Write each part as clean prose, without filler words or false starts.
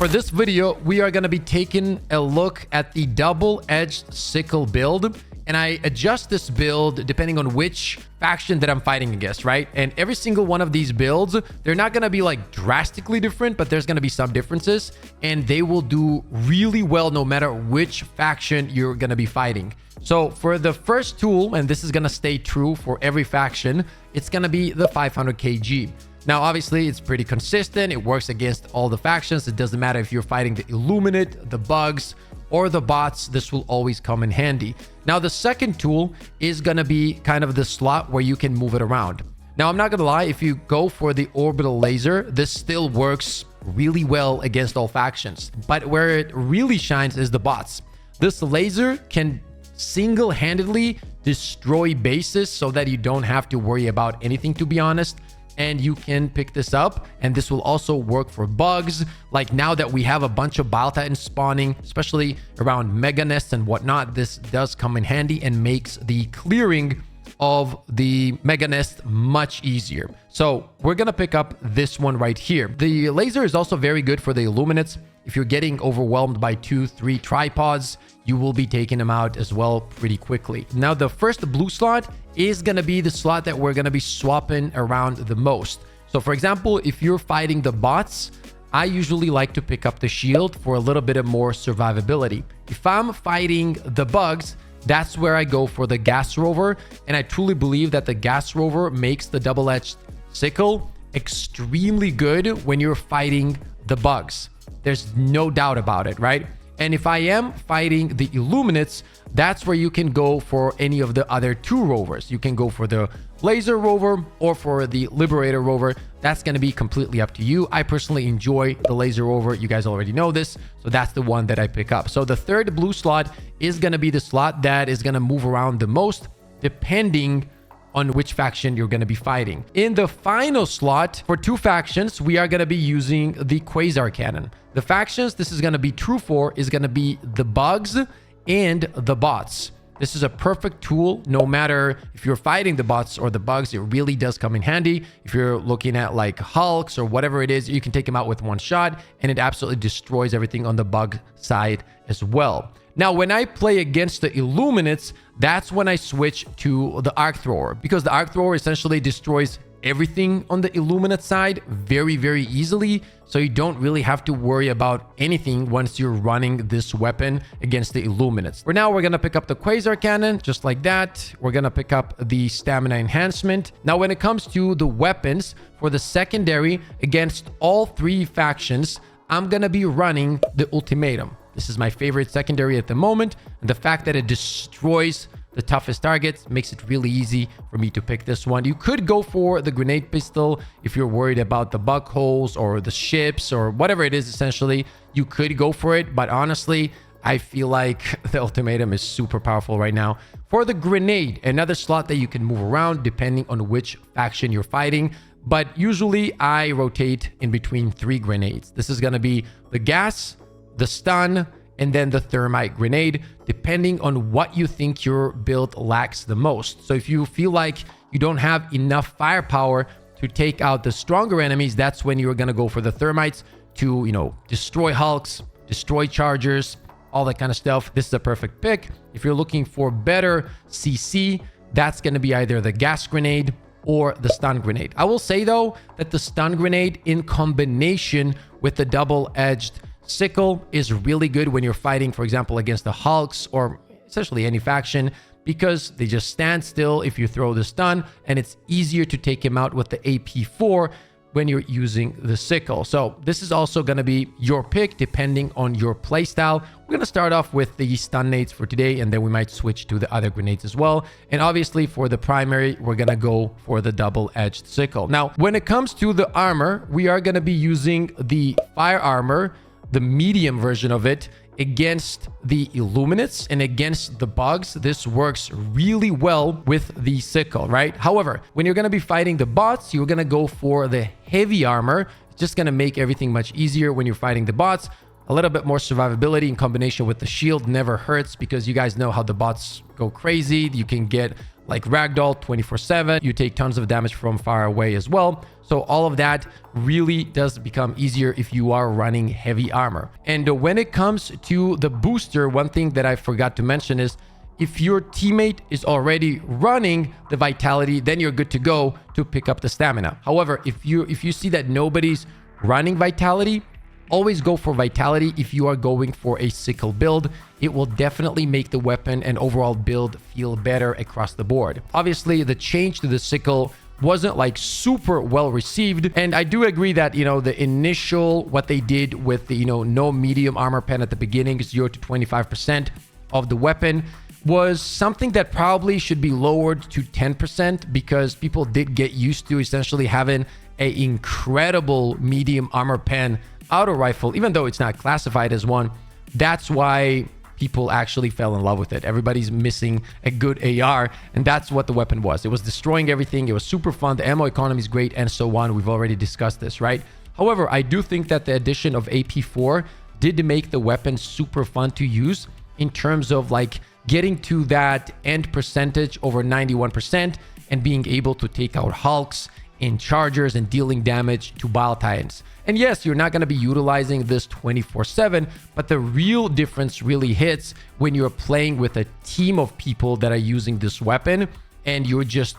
For this video, we are going to be taking a look at the double-edged sickle build, and I adjust this build depending on which faction that I'm fighting against, right? And every single one of these builds, they're not going to be like drastically different, but there's going to be some differences, and they will do really well no matter which faction you're going to be fighting. So for the first tool, and this is going to stay true for every faction, it's going to be the 500 kg. Now, obviously, it's pretty consistent. It works against all the factions. It doesn't matter if you're fighting the Illuminate, the bugs, or the bots. This will always come in handy. Now, the second tool is going to be kind of the slot where you can move it around. Now, I'm not going to lie. If you go for the orbital laser, this still works really well against all factions. But where it really shines is the bots. This laser can single-handedly destroy bases so that you don't have to worry about anything, to be honest. And you can pick this up, and this will also work for bugs. Like now that we have a bunch of Bile Titans spawning, especially around mega nests and whatnot, this does come in handy and makes the clearing of the mega nest much easier. So we're gonna pick up this one right here. The laser is also very good for the Illuminates. If you're getting overwhelmed by 2-3 tripods, you will be taking them out as well pretty quickly. Now, the first blue slot is going to be the slot that we're going to be swapping around the most. So, for example, if you're fighting the bots, I usually like to pick up the shield for a little bit of more survivability. If I'm fighting the bugs, that's where I go for the gas rover. And I truly believe that the gas rover makes the double-edged sickle extremely good when you're fighting the bugs. There's no doubt about it, right? And if I am fighting the Illuminates, that's where you can go for any of the other two rovers. You can go for the Laser Rover or for the Liberator Rover. That's going to be completely up to you. I personally enjoy the Laser Rover. You guys already know this. So that's the one that I pick up. So the third blue slot is going to be the slot that is going to move around the most, depending on which faction you're going to be fighting. In the final slot for two factions, we are going to be using the Quasar Cannon. The factions this is going to be true for is going to be the bugs and the bots. This is a perfect tool no matter if you're fighting the bots or the bugs. It really does come in handy. If you're looking at like Hulks or whatever it is, you can take them out with one shot, and it absolutely destroys everything on the bug side as well. Now, when I play against the Illuminates, that's when I switch to the Arc Thrower, because the Arc Thrower essentially destroys everything on the Illuminate side very, very easily. So you don't really have to worry about anything once you're running this weapon against the Illuminates. For now, we're going to pick up the Quasar Cannon, just like that. We're going to pick up the Stamina Enhancement. Now, when it comes to the weapons for the secondary against all three factions, I'm going to be running the Ultimatum. This is my favorite secondary at the moment, and the fact that it destroys the toughest targets makes it really easy for me to pick this one. You could go for the grenade pistol if you're worried about the bug holes or the ships or whatever it is. Essentially, you could go for it, but honestly, I feel like the Ultimatum is super powerful right now. For the grenade, another slot that you can move around depending on which faction you're fighting, but usually I rotate in between 3 grenades. This is going to be the gas, the stun, and then the thermite grenade, depending on what you think your build lacks the most. So if you feel like you don't have enough firepower to take out the stronger enemies, that's when you're going to go for the thermites to, destroy Hulks, destroy chargers, all that kind of stuff. This is a perfect pick. If you're looking for better CC, that's going to be either the gas grenade or the stun grenade. I will say though that the stun grenade in combination with the double-edged sickle is really good when you're fighting, for example, against the Hulks or essentially any faction, because they just stand still if you throw the stun, and it's easier to take him out with the AP4 when you're using the sickle. So this is also going to be your pick depending on your playstyle. We're going to start off with the stun nades for today, and then we might switch to the other grenades as well. And obviously for the primary, we're going to go for the double-edged sickle. Now, when it comes to the armor, we are going to be using the fire armor, the medium version of it, against the Illuminates and against the bugs. This works really well with the sickle, right? However, when you're going to be fighting the bots, you're going to go for the heavy armor. It's just going to make everything much easier when you're fighting the bots. A little bit more survivability in combination with the shield never hurts, because you guys know how the bots go crazy. You can get like ragdoll 24/7. You take tons of damage from far away as well. So all of that really does become easier if you are running heavy armor. And when it comes to the booster, one thing that I forgot to mention is if your teammate is already running the vitality, then you're good to go to pick up the stamina. However, if you see that nobody's running vitality, always go for vitality if you are going for a sickle build. It will definitely make the weapon and overall build feel better across the board. Obviously, the change to the sickle wasn't like super well received, and I do agree that, you know, the initial what they did with the, you know, no medium armor pen at the beginning, 0 to 25% of the weapon, was something that probably should be lowered to 10%, because people did get used to essentially having a incredible medium armor pen auto rifle, even though it's not classified as one. That's why people actually fell in love with it. Everybody's missing a good AR, and that's what the weapon was. It was destroying everything. It was super fun. The ammo economy is great, and so on. We've already discussed this, right? However, I do think that the addition of AP4 did make the weapon super fun to use in terms of like getting to that end percentage over 91% and being able to take out hulks in chargers and dealing damage to bile titans. And yes, you're not going to be utilizing this 24/7, but the real difference really hits when you're playing with a team of people that are using this weapon and you're just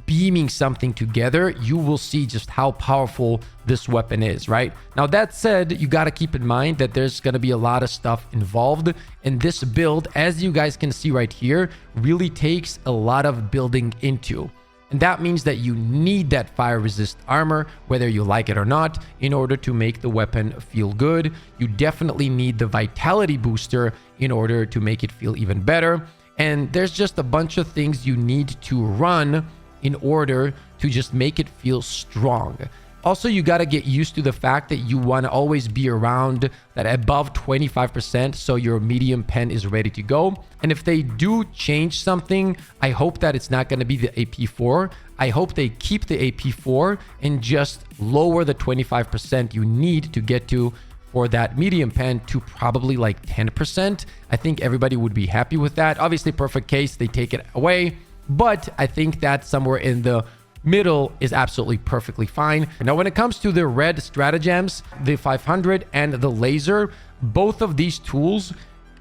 beaming something together. You will see just how powerful this weapon is, right? Now, that said, you got to keep in mind that there's going to be a lot of stuff involved, and this build, as you guys can see right here, really takes a lot of building into. And that means that you need that fire resist armor, whether you like it or not, in order to make the weapon feel good. You definitely need the vitality booster in order to make it feel even better. And there's just a bunch of things you need to run in order to just make it feel strong. Also, you got to get used to the fact that you want to always be around that above 25%, so your medium pen is ready to go. And if they do change something, I hope that it's not going to be the AP4. I hope they keep the AP4 and just lower the 25% you need to get to for that medium pen to probably like 10%. I think everybody would be happy with that. Obviously, perfect case, they take it away, but I think that somewhere in the middle is absolutely perfectly fine. Now, when it comes to the red stratagems, the 500 and the laser, both of these tools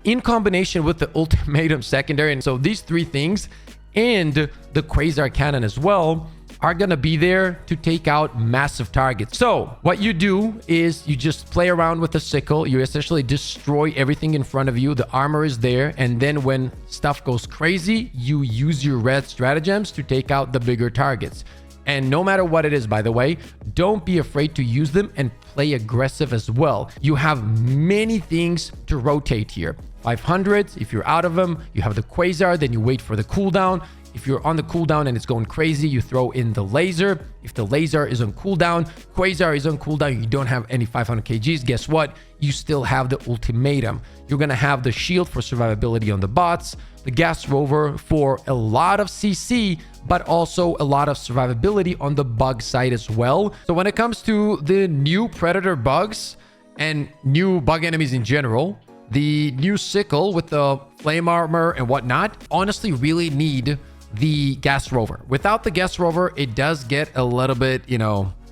in combination with the ultimatum secondary, and so these three things and the quasar cannon as well, are going to be there to take out massive targets. So what you do is you just play around with the sickle. You essentially destroy everything in front of you. The armor is there. And then when stuff goes crazy, you use your red stratagems to take out the bigger targets. And no matter what it is, by the way, don't be afraid to use them and play aggressive as well. You have many things to rotate here. 500s, if you're out of them, you have the quasar, then you wait for the cooldown. If you're on the cooldown and it's going crazy, you throw in the laser. If the laser is on cooldown, quasar is on cooldown, you don't have any 500 kgs, guess what? You still have the ultimatum. You're going to have the shield for survivability on the bots, the gas rover for a lot of CC, but also a lot of survivability on the bug side as well. So when it comes to the new predator bugs and new bug enemies in general, the new sickle with the flame armor and whatnot honestly really need the gas rover. Without the gas rover, it does get a little bit,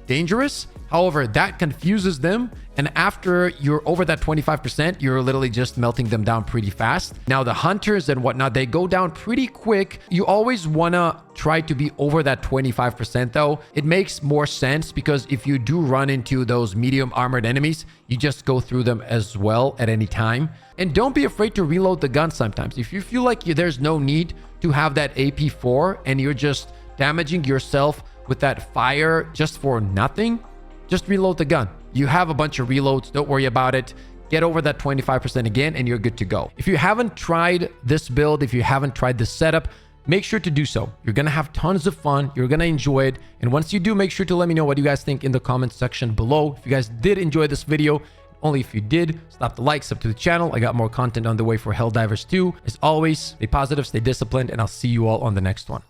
dangerous. However, that confuses them. And after you're over that 25%, you're literally just melting them down pretty fast. Now, the hunters and whatnot, they go down pretty quick. You always want to try to be over that 25% though. It makes more sense because if you do run into those medium armored enemies, you just go through them as well at any time. And don't be afraid to reload the gun sometimes. If you feel like there's no need to have that AP4 and you're just damaging yourself with that fire just for nothing, just reload the gun. You have a bunch of reloads. Don't worry about it. Get over that 25% again and you're good to go. If you haven't tried this build, if you haven't tried this setup, make sure to do so. You're going to have tons of fun. You're going to enjoy it. And once you do, make sure to let me know what you guys think in the comments section below. If you guys did enjoy this video, only if you did, slap the like, sub to the channel. I got more content on the way for Helldivers 2. As always, stay positive, stay disciplined, and I'll see you all on the next one.